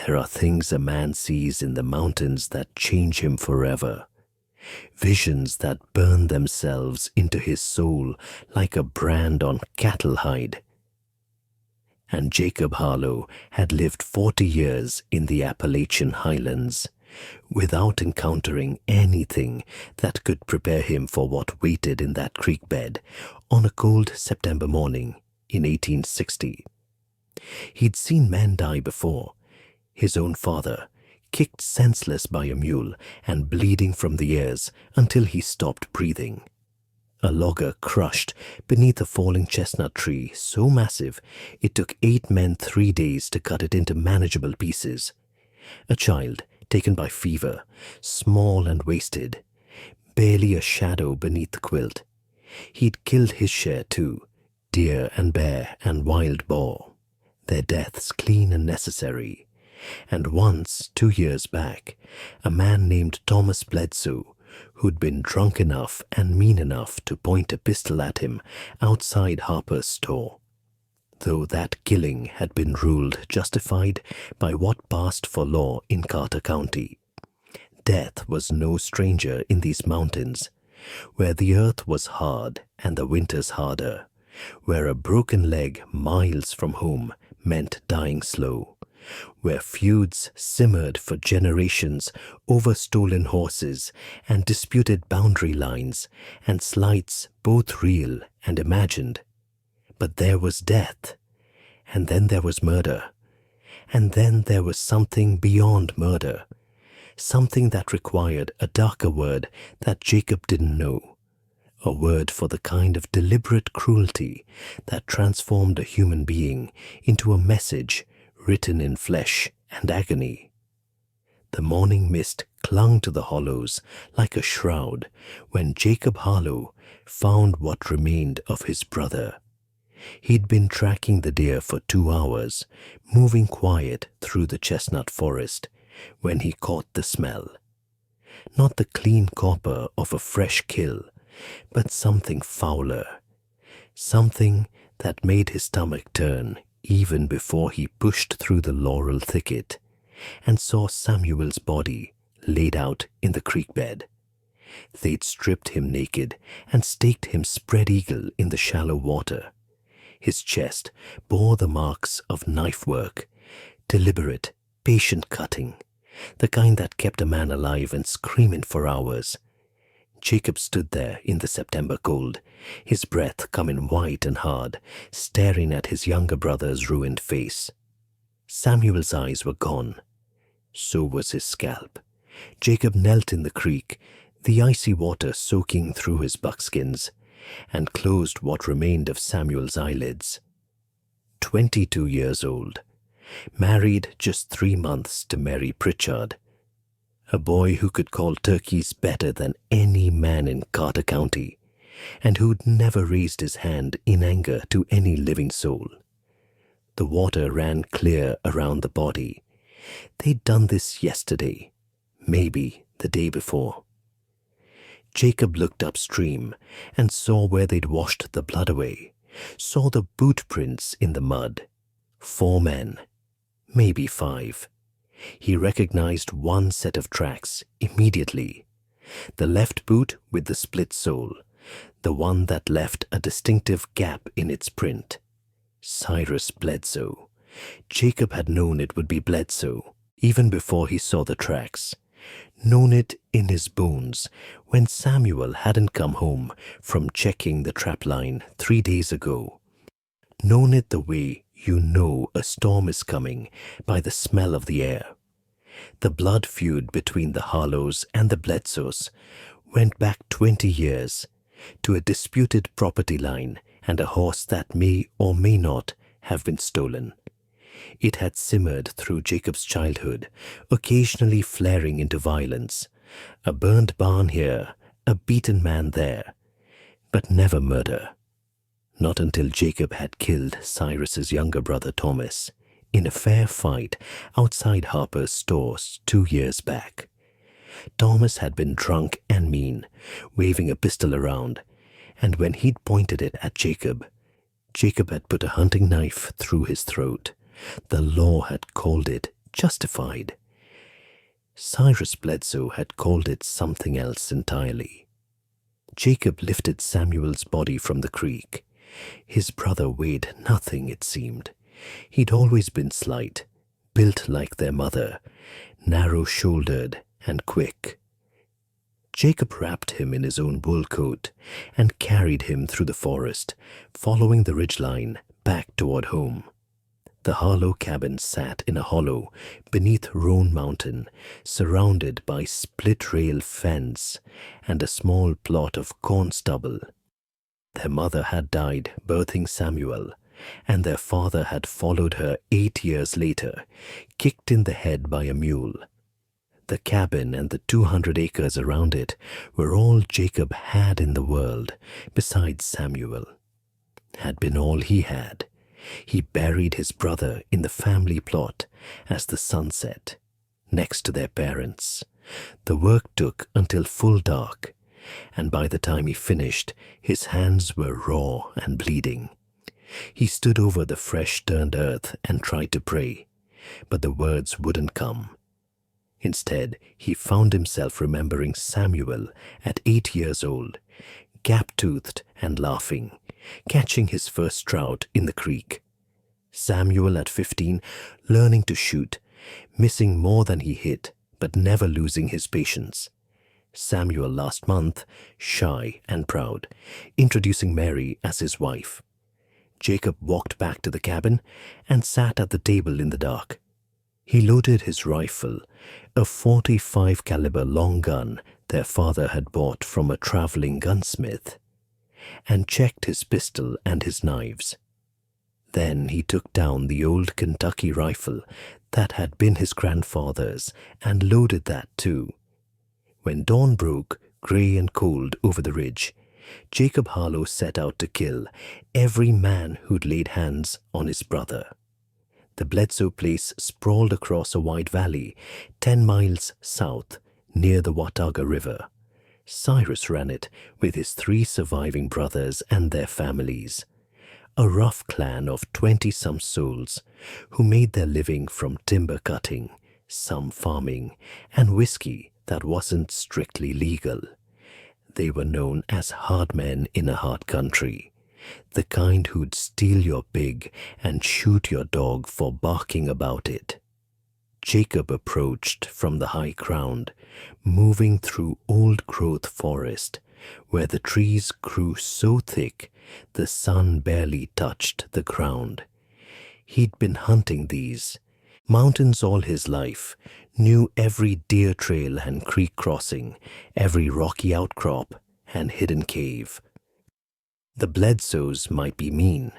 There are things a man sees in the mountains that change him forever. Visions that burn themselves into his soul like a brand on cattle hide. And Jacob Harlow had lived 40 years in the Appalachian Highlands without encountering anything that could prepare him for what waited in that creek bed on a cold September morning in 1860. He'd seen men die before. His own father, kicked senseless by a mule and bleeding from the ears until he stopped breathing. A logger crushed beneath a falling chestnut tree so massive it took 8 men 3 days to cut it into manageable pieces. A child taken by fever, small and wasted, barely a shadow beneath the quilt. He'd killed his share too, deer and bear and wild boar, their deaths clean and necessary. And once, 2 years back, a man named Thomas Bledsoe, who'd been drunk enough and mean enough to point a pistol at him outside Harper's store. Though that killing had been ruled justified by what passed for law in Carter County. Death was no stranger in these mountains, where the earth was hard and the winters harder, where a broken leg miles from home meant dying slow, where feuds simmered for generations over stolen horses and disputed boundary lines and slights both real and imagined. But there was death, and then there was murder, and then there was something beyond murder, something that required a darker word that Jacob didn't know, a word for the kind of deliberate cruelty that transformed a human being into a message written in flesh and agony. The morning mist clung to the hollows like a shroud when Jacob Harlow found what remained of his brother. He'd been tracking the deer for 2 hours, moving quiet through the chestnut forest, when he caught the smell. Not the clean copper of a fresh kill, but something fouler, something that made his stomach turn even before he pushed through the laurel thicket and saw Samuel's body laid out in the creek bed. They'd stripped him naked and staked him spread-eagle in the shallow water. His chest bore the marks of knife work, deliberate, patient cutting, the kind that kept a man alive and screaming for hours. Jacob stood there in the September cold, his breath coming white and hard, staring at his younger brother's ruined face. Samuel's eyes were gone. So was his scalp. Jacob knelt in the creek, the icy water soaking through his buckskins, and closed what remained of Samuel's eyelids. 22 years old, married just 3 months to Mary Pritchard, a boy who could call turkeys better than any man in Carter County, and who'd never raised his hand in anger to any living soul. The water ran clear around the body. They'd done this yesterday, maybe the day before. Jacob looked upstream and saw where they'd washed the blood away, saw the boot prints in the mud. 4 men, maybe 5. He recognized one set of tracks immediately. The left boot with the split sole, the one that left a distinctive gap in its print. Cyrus Bledsoe. Jacob had known it would be Bledsoe, even before he saw the tracks. Known it in his bones when Samuel hadn't come home from checking the trapline 3 days ago. Known it the way you know a storm is coming by the smell of the air. The blood feud between the Harlows and the Bledsoes went back 20 years to a disputed property line and a horse that may or may not have been stolen. It had simmered through Jacob's childhood, occasionally flaring into violence. A burned barn here, a beaten man there, but never murder. Not until Jacob had killed Cyrus's younger brother Thomas in a fair fight outside Harper's stores 2 years back. Thomas had been drunk and mean, waving a pistol around, and when he'd pointed it at Jacob, Jacob had put a hunting knife through his throat. The law had called it justified. Cyrus Bledsoe had called it something else entirely. Jacob lifted Samuel's body from the creek. His brother weighed nothing, it seemed. He'd always been slight, built like their mother, narrow-shouldered and quick. Jacob wrapped him in his own wool coat and carried him through the forest, following the ridgeline back toward home. The Harlow cabin sat in a hollow beneath Roan Mountain, surrounded by split-rail fence and a small plot of corn stubble. Their mother had died birthing Samuel, and their father had followed her 8 years later, kicked in the head by a mule. The cabin and the 200 acres around it were all Jacob had in the world, besides Samuel. Had been all he had. He buried his brother in the family plot as the sun set, next to their parents. The work took until full dark, and by the time he finished, his hands were raw and bleeding. He stood over the fresh-turned earth and tried to pray, but the words wouldn't come. Instead, he found himself remembering Samuel at 8 years old, gap-toothed and laughing, catching his first trout in the creek. Samuel at 15, learning to shoot, missing more than he hit, but never losing his patience. Samuel last month, shy and proud, introducing Mary as his wife. Jacob walked back to the cabin and sat at the table in the dark. He loaded his rifle, a .45 caliber long gun their father had bought from a traveling gunsmith, and checked his pistol and his knives. Then he took down the old Kentucky rifle that had been his grandfather's and loaded that too. When dawn broke, gray and cold over the ridge, Jacob Harlow set out to kill every man who'd laid hands on his brother. The Bledsoe place sprawled across a wide valley 10 miles south near the Watauga River. Cyrus ran it with his 3 surviving brothers and their families, a rough clan of 20-some souls who made their living from timber cutting, some farming, and whiskey that wasn't strictly legal. They were known as hard men in a hard country, the kind who'd steal your pig and shoot your dog for barking about it. Jacob approached from the high ground, moving through old-growth forest, where the trees grew so thick the sun barely touched the ground. He'd been hunting these mountains all his life, knew every deer trail and creek crossing, every rocky outcrop and hidden cave. The Bledsoes might be mean,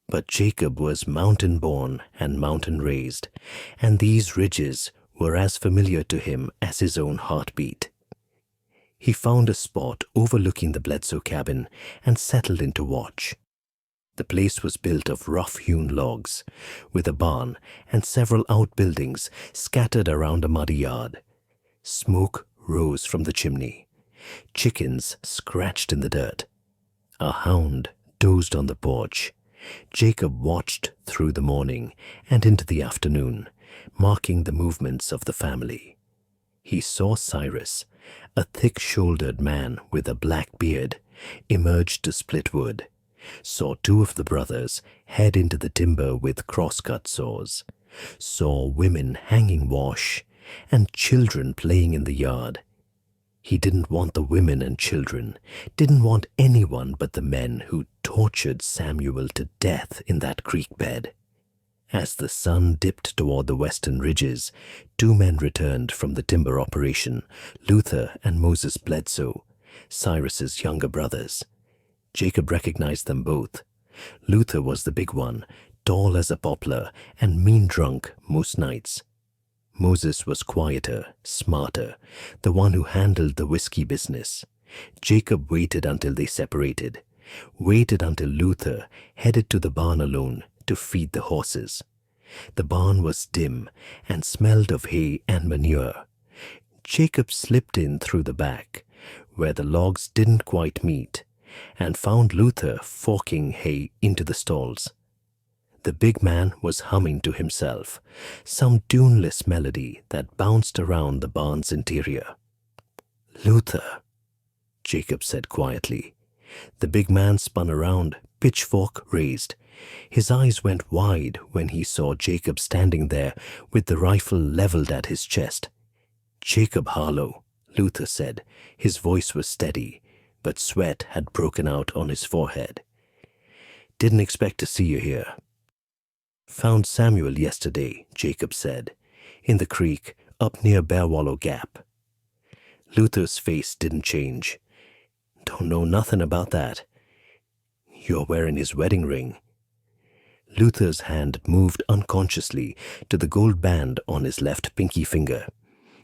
but Jacob was mountain-born and mountain-raised, and these ridges were as familiar to him as his own heartbeat. He found a spot overlooking the Bledsoe cabin and settled in to watch. The place was built of rough-hewn logs, with a barn and several outbuildings scattered around a muddy yard. Smoke rose from the chimney. Chickens scratched in the dirt. A hound dozed on the porch. Jacob watched through the morning and into the afternoon, marking the movements of the family. He saw Cyrus, a thick-shouldered man with a black beard, emerge to split wood, saw 2 of the brothers head into the timber with crosscut saws, saw women hanging wash, and children playing in the yard. He didn't want the women and children, didn't want anyone but the men who tortured Samuel to death in that creek bed. As the sun dipped toward the western ridges, 2 men returned from the timber operation, Luther and Moses Bledsoe, Cyrus's younger brothers. Jacob recognized them both. Luther was the big one, tall as a poplar and mean drunk most nights. Moses was quieter, smarter, the one who handled the whiskey business. Jacob waited until they separated, waited until Luther headed to the barn alone to feed the horses. The barn was dim and smelled of hay and manure. Jacob slipped in through the back, where the logs didn't quite meet, and found Luther forking hay into the stalls. The big man was humming to himself, some tuneless melody that bounced around the barn's interior. "Luther," Jacob said quietly. The big man spun around, pitchfork raised. His eyes went wide when he saw Jacob standing there with the rifle leveled at his chest. "Jacob Harlow," Luther said. His voice was steady, but sweat had broken out on his forehead. "Didn't expect to see you here." "Found Samuel yesterday," Jacob said, "in the creek up near Bear Wallow Gap." Luther's face didn't change. "Don't know nothing about that." "You're wearing his wedding ring." Luther's hand moved unconsciously to the gold band on his left pinky finger.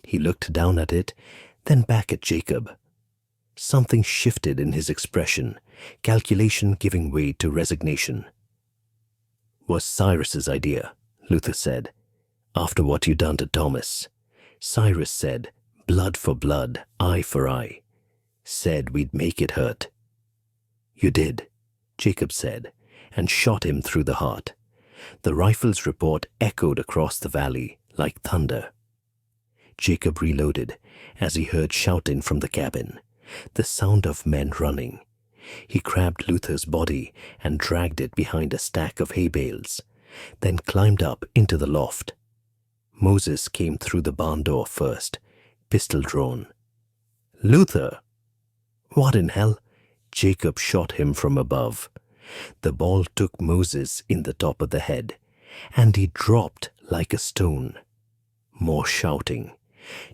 He looked down at it, then back at Jacob. Something shifted in his expression, calculation giving way to resignation. "Was Cyrus's idea," Luther said, "after what you done to Thomas. Cyrus said, blood for blood, eye for eye. Said we'd make it hurt." "You did," Jacob said, and shot him through the heart. The rifle's report echoed across the valley like thunder. Jacob reloaded as he heard shouting from the cabin, the sound of men running. He grabbed Luther's body and dragged it behind a stack of hay bales, then climbed up into the loft. Moses came through the barn door first, pistol drawn. "Luther!" "What in hell?" Jacob shot him from above. The ball took Moses in the top of the head, and he dropped like a stone. More shouting.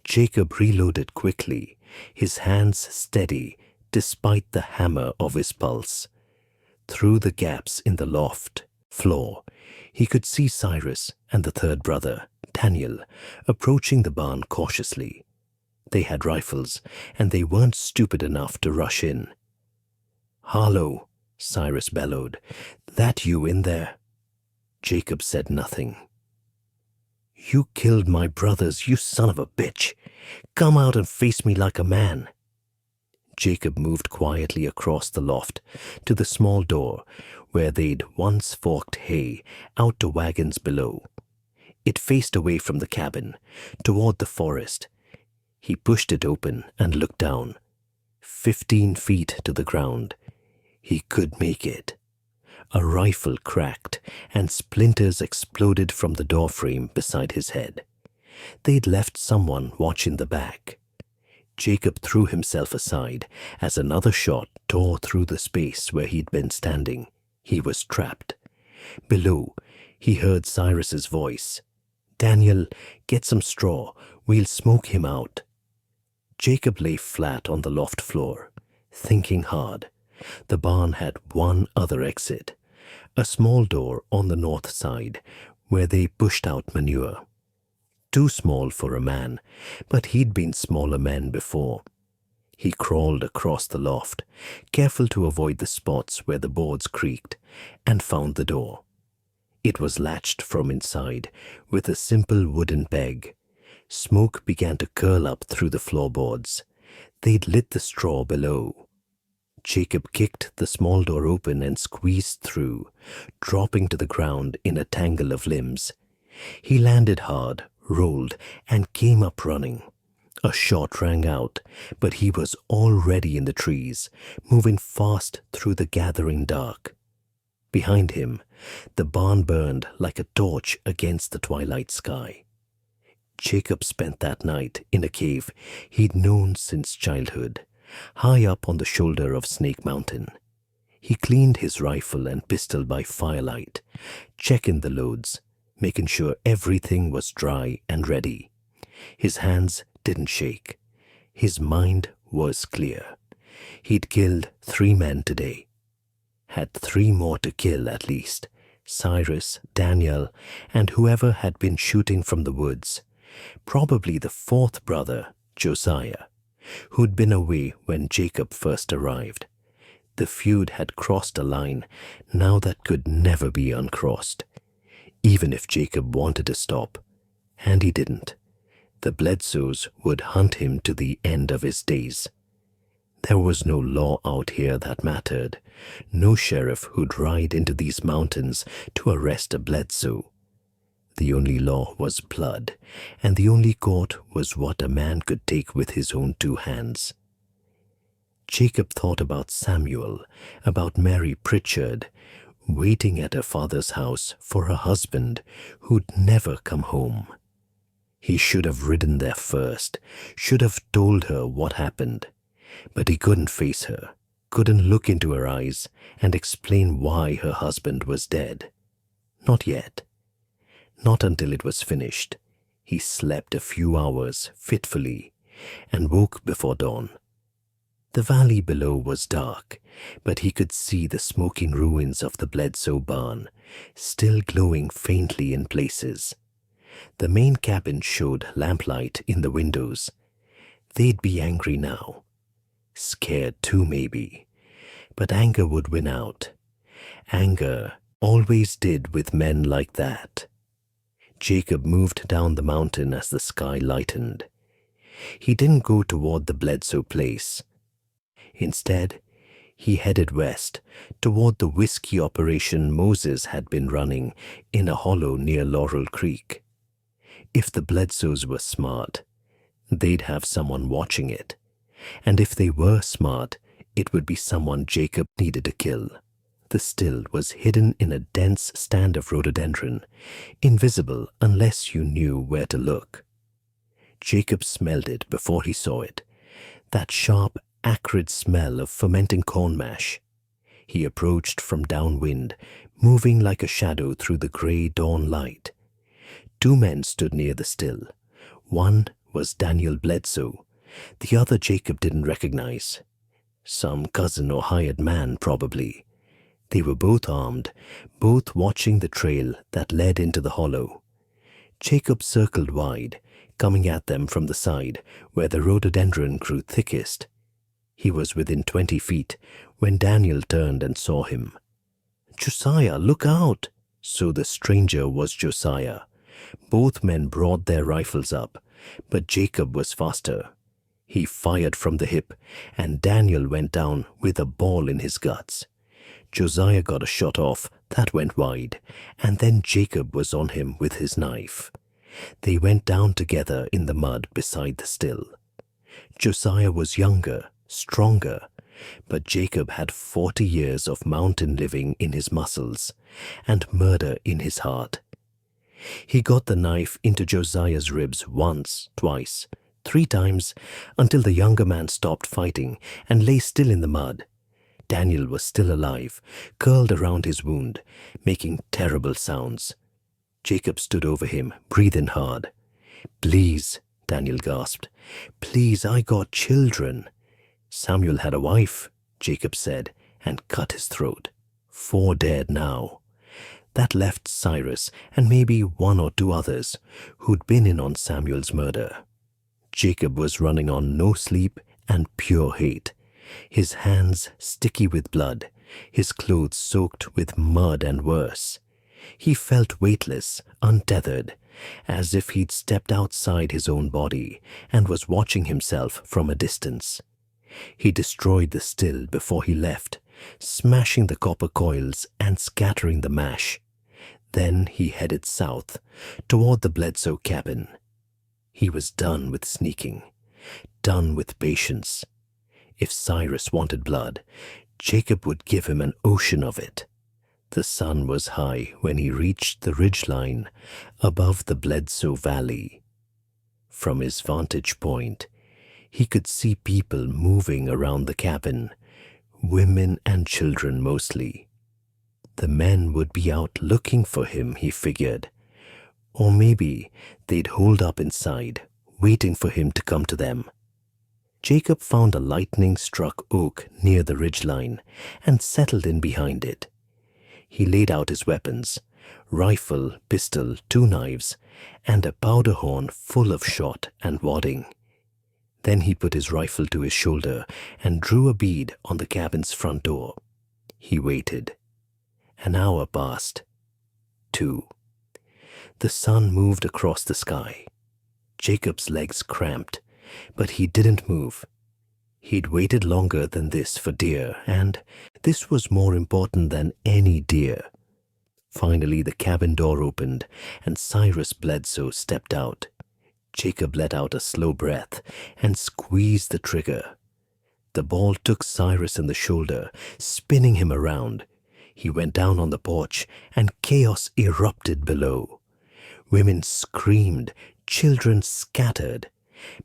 Jacob reloaded quickly, his hands steady despite the hammer of his pulse. Through the gaps in the loft floor, he could see Cyrus and the third brother, Daniel, approaching the barn cautiously. They had rifles, and they weren't stupid enough to rush in. "Harlow," Cyrus bellowed, "that you in there?" Jacob said nothing. "You killed my brothers, you son of a bitch. Come out and face me like a man." Jacob moved quietly across the loft to the small door where they'd once forked hay out to wagons below. It faced away from the cabin, toward the forest. He pushed it open and looked down. 15 feet to the ground. He could make it. A rifle cracked and splinters exploded from the doorframe beside his head. They'd left someone watching the back. Jacob threw himself aside as another shot tore through the space where he'd been standing. He was trapped. Below, he heard Cyrus's voice. "Daniel, get some straw. We'll smoke him out." Jacob lay flat on the loft floor, thinking hard. The barn had one other exit, a small door on the north side where they pushed out manure. Too small for a man, but he'd been smaller men before. He crawled across the loft, careful to avoid the spots where the boards creaked, and found the door. It was latched from inside with a simple wooden peg. Smoke began to curl up through the floorboards. They'd lit the straw below. Jacob kicked the small door open and squeezed through, dropping to the ground in a tangle of limbs. He landed hard, rolled, and came up running. A shot rang out, but he was already in the trees, moving fast through the gathering dark. Behind him, the barn burned like a torch against the twilight sky. Jacob spent that night in a cave he'd known since childhood, high up on the shoulder of Snake Mountain. He cleaned his rifle and pistol by firelight, checking the loads, making sure everything was dry and ready. His hands didn't shake. His mind was clear. He'd killed 3 men today. Had 3 more to kill at least. Cyrus, Daniel, and whoever had been shooting from the woods. Probably the 4th brother, Josiah, who'd been away when Jacob first arrived. The feud had crossed a line now that could never be uncrossed. Even if Jacob wanted to stop, and he didn't, the Bledsoes would hunt him to the end of his days. There was no law out here that mattered, no sheriff who'd ride into these mountains to arrest a Bledsoe. The only law was blood, and the only court was what a man could take with his own two hands. Jacob thought about Samuel, about Mary Pritchard, waiting at her father's house for her husband who'd never come home. He should have ridden there first, should have told her what happened, but he couldn't face her, couldn't look into her eyes and explain why her husband was dead. Not yet. Not until it was finished. He slept a few hours fitfully and woke before dawn. The valley below was dark, but he could see the smoking ruins of the Bledsoe barn, still glowing faintly in places. The main cabin showed lamplight in the windows. They'd be angry now. Scared too, maybe. But anger would win out. Anger always did with men like that. Jacob moved down the mountain as the sky lightened. He didn't go toward the Bledsoe place. Instead, he headed west toward the whiskey operation Moses had been running in a hollow near Laurel Creek. If the Bledsoes were smart, they'd have someone watching it. And if they were smart, it would be someone Jacob needed to kill. The still was hidden in a dense stand of rhododendron, invisible unless you knew where to look. Jacob smelled it before he saw it, that sharp, acrid smell of fermenting corn mash. He approached from downwind, moving like a shadow through the gray dawn light. Two men stood near the still. One was Daniel Bledsoe. The other Jacob didn't recognize. Some cousin or hired man, probably. They were both armed, both watching the trail that led into the hollow. Jacob circled wide, coming at them from the side where the rhododendron grew thickest. He was within 20 feet when Daniel turned and saw him. "Josiah, look out!" So the stranger was Josiah. Both men brought their rifles up, but Jacob was faster. He fired from the hip, and Daniel went down with a ball in his guts. Josiah got a shot off that went wide, and then Jacob was on him with his knife. They went down together in the mud beside the still. Josiah was younger, stronger, but Jacob had 40 years of mountain living in his muscles and murder in his heart. He got the knife into Josiah's ribs once, twice, 3 times, until the younger man stopped fighting and lay still in the mud. Daniel was still alive, curled around his wound, making terrible sounds. Jacob stood over him, breathing hard. "Please," Daniel gasped. "Please, I got children." "Samuel had a wife," Jacob said, and cut his throat. 4 dead now. That left Cyrus and maybe 1 or 2 others who'd been in on Samuel's murder. Jacob was running on no sleep and pure hate, his hands sticky with blood, his clothes soaked with mud and worse. He felt weightless, untethered, as if he'd stepped outside his own body and was watching himself from a distance. He destroyed the still before he left, smashing the copper coils and scattering the mash. Then he headed south, toward the Bledsoe cabin. He was done with sneaking, done with patience. If Cyrus wanted blood, Jacob would give him an ocean of it. The sun was high when he reached the ridgeline above the Bledsoe Valley. From his vantage point, he could see people moving around the cabin, women and children mostly. The men would be out looking for him, he figured. Or maybe they'd hold up inside, waiting for him to come to them. Jacob found a lightning-struck oak near the ridgeline and settled in behind it. He laid out his weapons, rifle, pistol, 2 knives, and a powder horn full of shot and wadding. Then he put his rifle to his shoulder and drew a bead on the cabin's front door. He waited. An hour passed. 2. The sun moved across the sky. Jacob's legs cramped, but he didn't move. He'd waited longer than this for deer, and this was more important than any deer. Finally, the cabin door opened, and Cyrus Bledsoe stepped out. Jacob let out a slow breath and squeezed the trigger. The ball took Cyrus in the shoulder, spinning him around. He went down on the porch, and chaos erupted below. Women screamed, children scattered.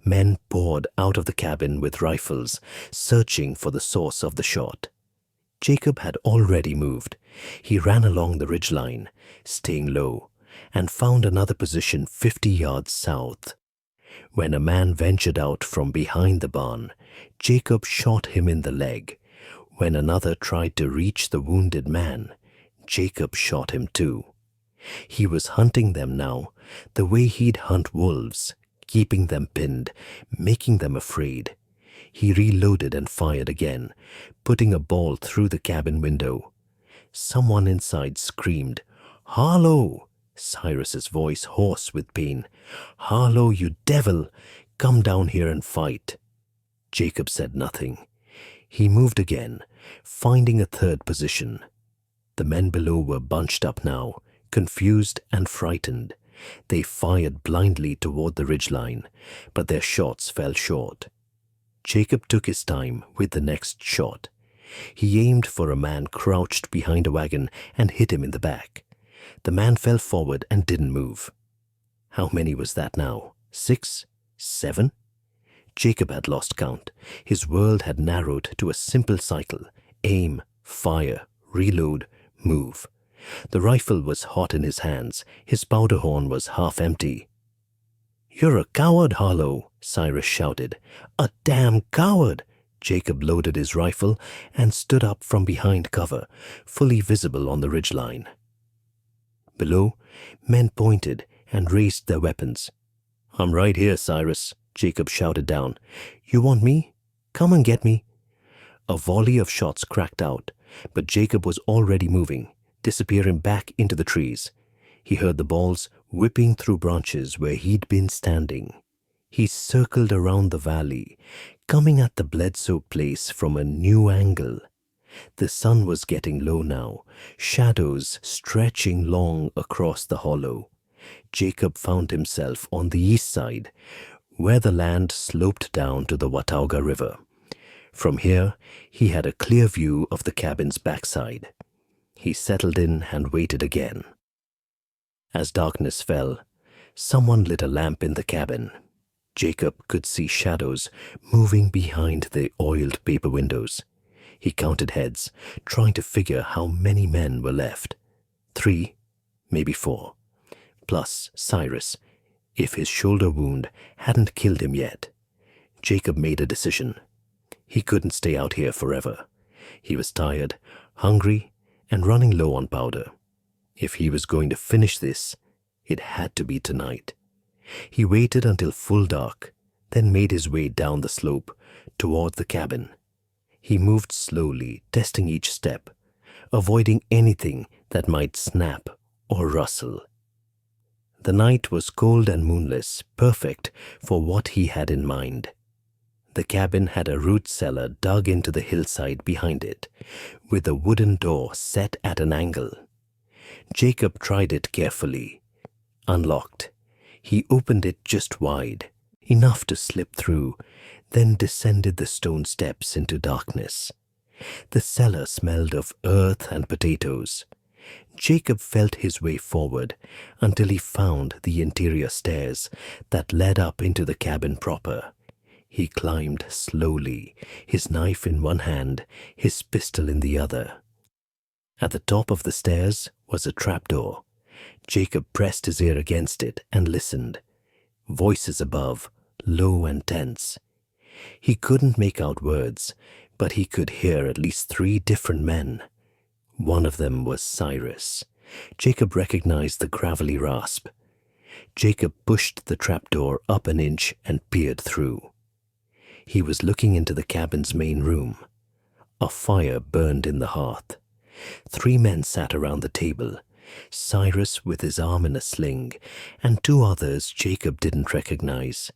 Men poured out of the cabin with rifles, searching for the source of the shot. Jacob had already moved. He ran along the ridgeline, staying low, and found another position 50 yards south. When a man ventured out from behind the barn, Jacob shot him in the leg. When another tried to reach the wounded man, Jacob shot him too. He was hunting them now, the way he'd hunt wolves, keeping them pinned, making them afraid. He reloaded and fired again, putting a ball through the cabin window. Someone inside screamed, "Harlow!" Cyrus's voice hoarse with pain. "Harlow, you devil! Come down here and fight." Jacob said nothing. He moved again, finding a third position. The men below were bunched up now, confused and frightened. They fired blindly toward the ridgeline, but their shots fell short. Jacob took his time with the next shot. He aimed for a man crouched behind a wagon and hit him in the back. The man fell forward and didn't move. How many was that now? 6? 7? Jacob had lost count. His world had narrowed to a simple cycle: aim, fire, reload, move. The rifle was hot in his hands. His powder horn was half empty. "You're a coward, Harlow," Cyrus shouted. "A damn coward!" Jacob loaded his rifle and stood up from behind cover, fully visible on the ridgeline. Below, men pointed and raised their weapons. "I'm right here, Cyrus," Jacob shouted down. "You want me? Come and get me." A volley of shots cracked out, but Jacob was already moving, disappearing back into the trees. He heard the balls whipping through branches where he'd been standing. He circled around the valley, coming at the Bledsoe place from a new angle. The sun was getting low now, shadows stretching long across the hollow. Jacob found himself on the east side, where the land sloped down to the Watauga River. From here, he had a clear view of the cabin's backside. He settled in and waited again. As darkness fell, someone lit a lamp in the cabin. Jacob could see shadows moving behind the oiled paper windows. He counted heads, trying to figure how many men were left. 3, maybe 4, plus Cyrus, if his shoulder wound hadn't killed him yet. Jacob made a decision. He couldn't stay out here forever. He was tired, hungry, and running low on powder. If he was going to finish this, it had to be tonight. He waited until full dark, then made his way down the slope toward the cabin. He moved slowly, testing each step, avoiding anything that might snap or rustle. The night was cold and moonless, perfect for what he had in mind. The cabin had a root cellar dug into the hillside behind it, with a wooden door set at an angle. Jacob tried it carefully. Unlocked. He opened it just wide, enough to slip through, then descended the stone steps into darkness. The cellar smelled of earth and potatoes. Jacob felt his way forward until he found the interior stairs that led up into the cabin proper. He climbed slowly, his knife in one hand, his pistol in the other. At the top of the stairs was a trapdoor. Jacob pressed his ear against it and listened. Voices above, low and tense. He couldn't make out words, but he could hear at least 3 different men. One of them was Cyrus. Jacob recognized the gravelly rasp. Jacob pushed the trapdoor up an inch and peered through. He was looking into the cabin's main room. A fire burned in the hearth. 3 men sat around the table, Cyrus with his arm in a sling, and 2 others Jacob didn't recognize.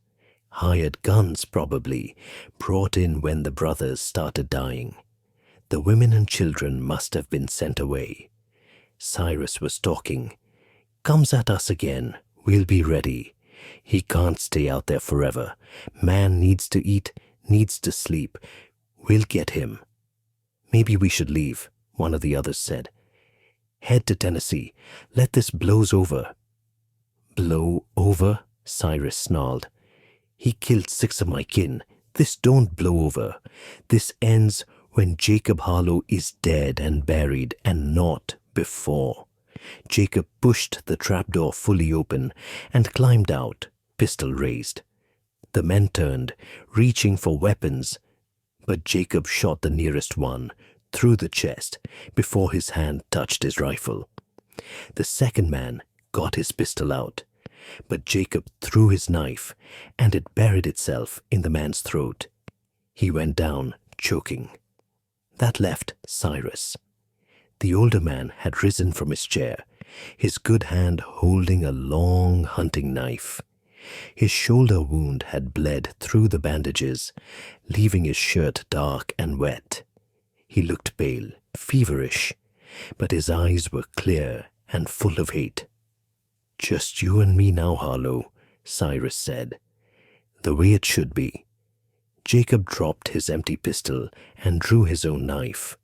Hired guns, probably, brought in when the brothers started dying. The women and children must have been sent away. Cyrus was talking. Comes at us again. We'll be ready. He can't stay out there forever. Man needs to eat, needs to sleep. We'll get him. Maybe we should leave, one of the others said. Head to Tennessee. Let this blows over. Blow over? Cyrus snarled. He killed 6 of my kin. This don't blow over. This ends when Jacob Harlow is dead and buried, and not before. Jacob pushed the trapdoor fully open and climbed out, pistol raised. The men turned, reaching for weapons, but Jacob shot the nearest one, through the chest, before his hand touched his rifle. The second man got his pistol out, but Jacob threw his knife, and it buried itself in the man's throat. He went down, choking. That left Cyrus. The older man had risen from his chair, his good hand holding a long hunting knife. His shoulder wound had bled through the bandages, leaving his shirt dark and wet. He looked pale, feverish, but his eyes were clear and full of hate. Just you and me now, Harlow, Cyrus said. The way it should be. Jacob dropped his empty pistol and drew his own knife.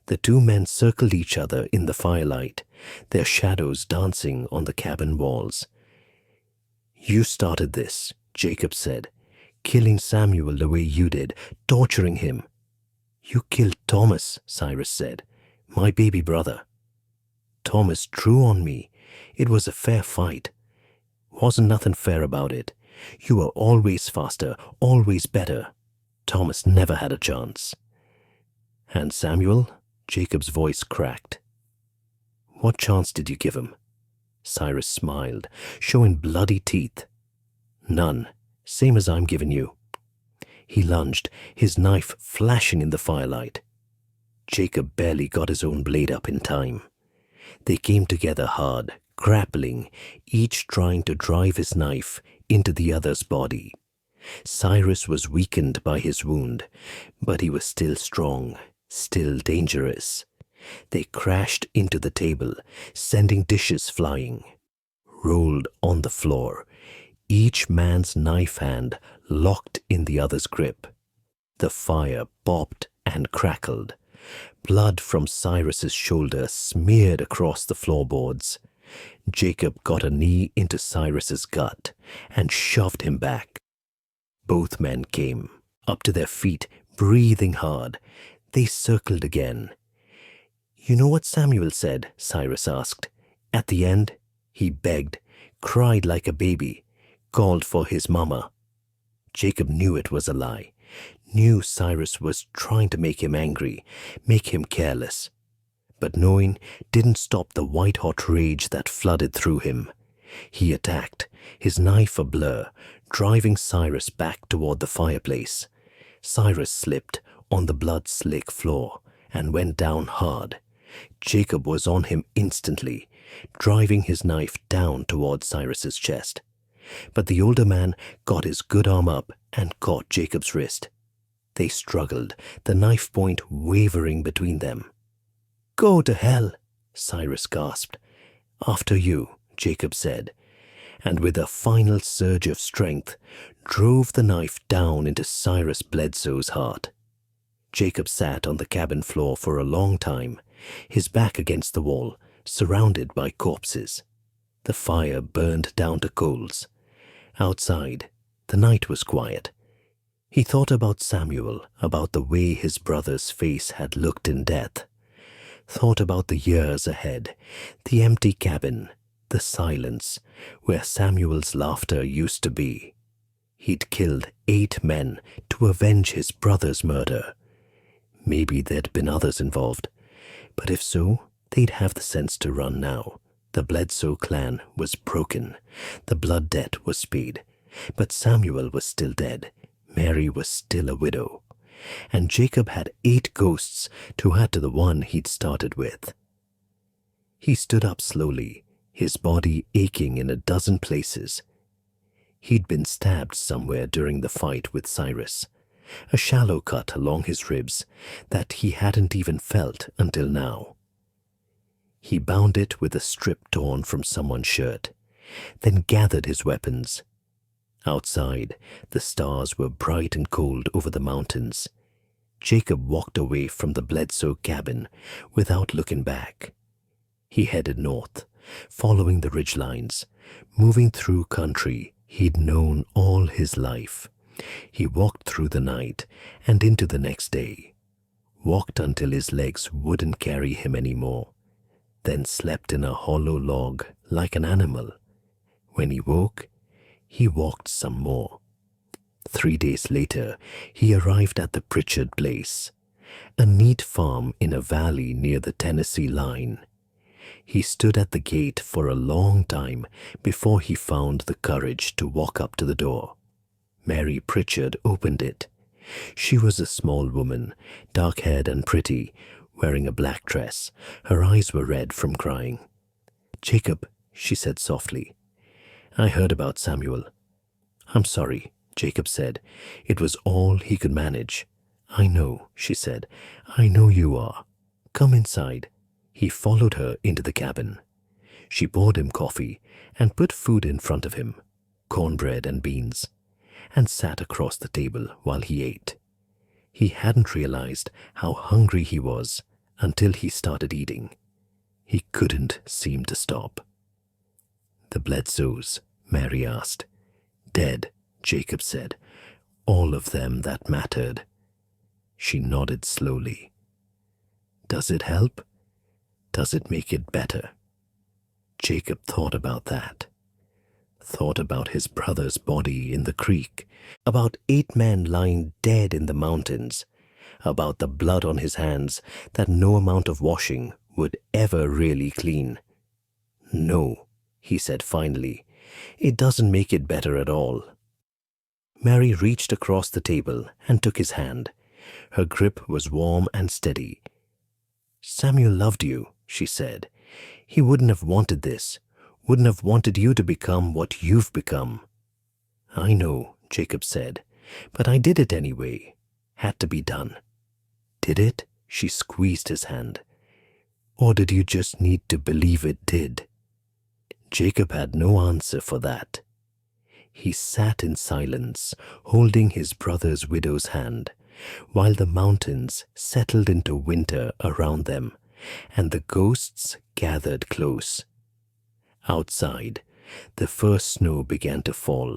The 2 men circled each other in the firelight, their shadows dancing on the cabin walls. You started this, Jacob said, killing Samuel the way you did, torturing him. You killed Thomas, Cyrus said, my baby brother. Thomas drew on me. It was a fair fight. Wasn't nothing fair about it. You were always faster, always better. Thomas never had a chance. And Samuel? Jacob's voice cracked. What chance did you give him? Cyrus smiled, showing bloody teeth. None, same as I'm giving you. He lunged, his knife flashing in the firelight. Jacob barely got his own blade up in time. They came together hard, grappling, each trying to drive his knife into the other's body. Cyrus was weakened by his wound, but he was still strong, still dangerous. They crashed into the table, sending dishes flying. Rolled on the floor, each man's knife hand locked in the other's grip. The fire popped and crackled. Blood from Cyrus's shoulder smeared across the floorboards. Jacob got a knee into Cyrus's gut and shoved him back. Both men came, up to their feet, breathing hard. They circled again. You know what Samuel said? Cyrus asked. At the end, he begged, cried like a baby, called for his mama. Jacob knew it was a lie, knew Cyrus was trying to make him angry, make him careless. But knowing didn't stop the white-hot rage that flooded through him. He attacked, his knife a blur, driving Cyrus back toward the fireplace. Cyrus slipped on the blood-slick floor and went down hard. Jacob was on him instantly, driving his knife down toward Cyrus's chest. But the older man got his good arm up and caught Jacob's wrist. They struggled, the knife point wavering between them. Go to hell, Cyrus gasped. After you, Jacob said, and with a final surge of strength, drove the knife down into Cyrus Bledsoe's heart. Jacob sat on the cabin floor for a long time, his back against the wall, surrounded by corpses. The fire burned down to coals. Outside, the night was quiet. He thought about Samuel, about the way his brother's face had looked in death. Thought about the years ahead, the empty cabin, the silence, where Samuel's laughter used to be. He'd killed 8 men to avenge his brother's murder. Maybe there'd been others involved, but if so, they'd have the sense to run now. The Bledsoe clan was broken. The blood debt was paid. But Samuel was still dead. Mary was still a widow. And Jacob had 8 ghosts to add to the one he'd started with. He stood up slowly, his body aching in a dozen places. He'd been stabbed somewhere during the fight with Cyrus, a shallow cut along his ribs that he hadn't even felt until now. He bound it with a strip torn from someone's shirt, then gathered his weapons. Outside, the stars were bright and cold over the mountains. Jacob walked away from the Bledsoe cabin without looking back. He headed north, following the ridgelines, moving through country he'd known all his life. He walked through the night and into the next day, walked until his legs wouldn't carry him anymore, then slept in a hollow log like an animal. When he woke, he walked some more. 3 days later, he arrived at the Pritchard place, a neat farm in a valley near the Tennessee line. He stood at the gate for a long time before he found the courage to walk up to the door. Mary Pritchard opened it. She was a small woman, dark-haired and pretty, wearing a black dress. Her eyes were red from crying. "Jacob," she said softly, "I heard about Samuel." "I'm sorry," Jacob said. It was all he could manage. "I know," she said. "I know you are. Come inside." He followed her into the cabin. She poured him coffee and put food in front of him, cornbread and beans, and sat across the table while he ate. He hadn't realized how hungry he was until he started eating. He couldn't seem to stop. "The Bledsoes?" Mary asked. "Dead," Jacob said. "All of them that mattered." She nodded slowly. "Does it help? Does it make it better?" Jacob thought about that. Thought about his brother's body in the creek, about 8 men lying dead in the mountains, about the blood on his hands that no amount of washing would ever really clean. "No," he said finally, "it doesn't make it better at all." Mary reached across the table and took his hand. Her grip was warm and steady. "Samuel loved you," she said. "He wouldn't have wanted this, wouldn't have wanted you to become what you've become." "I know," Jacob said, "but I did it anyway. Had to be done." "Did it?" She squeezed his hand. "Or did you just need to believe it did?" Jacob had no answer for that. He sat in silence, holding his brother's widow's hand, while the mountains settled into winter around them and the ghosts gathered close. Outside, the first snow began to fall,